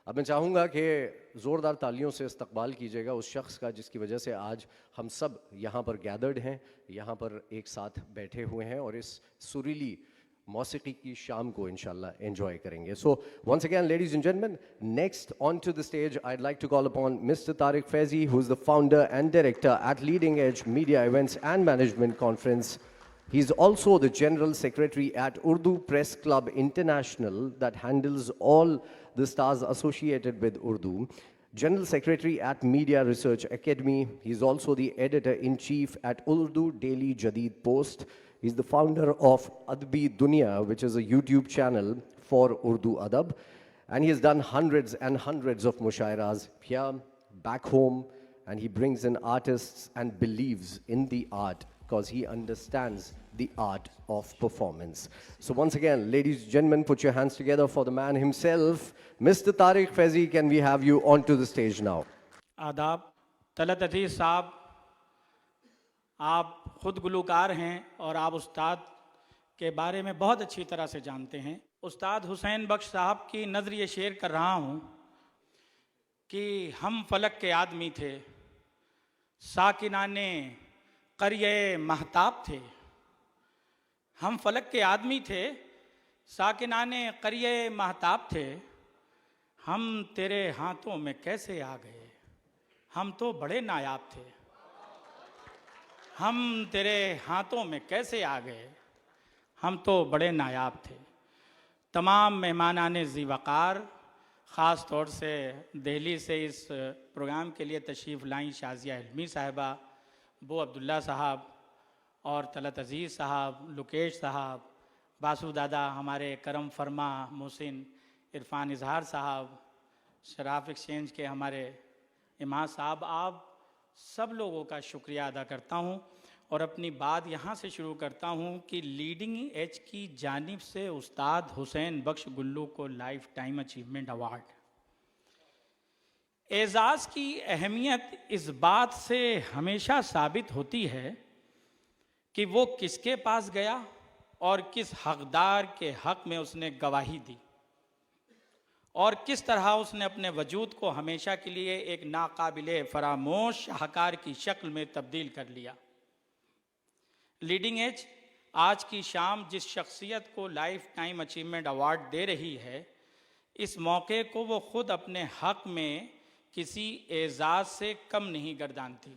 अब मैं चाहूँगा कि ज़ोरदार तालियों से इस्तकबाल कीजिएगा उस शख्स का जिसकी वजह से आज हम सब यहाँ पर गैदर्ड हैं, यहाँ पर एक साथ बैठे हुए हैं और इस सुरीली मौसीकी की शाम को इंशाल्लाह एंजॉय करेंगे. So once again, ladies and gentlemen, next onto the stage, I'd like to call upon Mr. Tariq Faizi, who's the founder and director at Leading Edge Media Events and Management Conference. He's also the General Secretary at Urdu Press Club International that handles all the stars associated with Urdu. General Secretary at Media Research Academy. He's also the Editor-in-Chief at Urdu Daily Jadid Post. He's the founder of Adbi Dunya, which is a YouTube channel for Urdu Adab. And he has done hundreds and hundreds of mushairas here, back home, and he brings in artists and believes in the art because he understands the art of performance. So once again, ladies and gentlemen, put your hands together for the man himself. Mr. Tariq Faizi, can we have you onto the stage now? आदाब. तलत अजीज़ साहब, आप ख़ुद गुलूकार हैं और आप उस्ताद के बारे में बहुत अच्छी तरह से जानते हैं. उस्ताद हुसैन बख्श साहब की नज़र ये शेयर कर रहा हूँ कि हम फलक के आदमी थे, साकिनाने क़रिए महताब थे. हम फलक के आदमी थे, साकिनाने क़रिए महताब थे. हम तेरे हाथों में कैसे आ गए, हम तो बड़े नायाब थे. हम तेरे हाथों में कैसे आ गए, हम तो बड़े नायाब थे. तमाम मेहमानाने ज़ीवकार, ख़ास तौर से दिल्ली से इस प्रोग्राम के लिए तशरीफ़ लाई शाज़िया इल्मी साहिबा, बो अब्दुल्ला साहब और तलत अज़ीज़ साहब, लुकेश साहब, बासु दादा, हमारे करम फरमा मोहसिन इरफान इजहार साहब, शराफ एक्सचेंज के हमारे इमाम साहब, आप सब लोगों का शुक्रिया अदा करता हूं और अपनी बात यहां से शुरू करता हूं कि लीडिंग एज की जानिब से उस्ताद हुसैन बख्श गुल्लू को लाइफ टाइम अचीवमेंट अवार्ड. एजाज़ की अहमियत इस बात से हमेशा साबित होती है कि वो किसके पास गया और किस हकदार के हक में उसने गवाही दी और किस तरह उसने अपने वजूद को हमेशा के लिए एक नाकाबिले फरामोश शाहकार की शक्ल में तब्दील कर लिया. लीडिंग एज आज की शाम जिस शख्सियत को लाइफ टाइम अचीवमेंट अवार्ड दे रही है, इस मौके को वो खुद अपने हक में किसी एजाज़ से कम नहीं गर्दानती.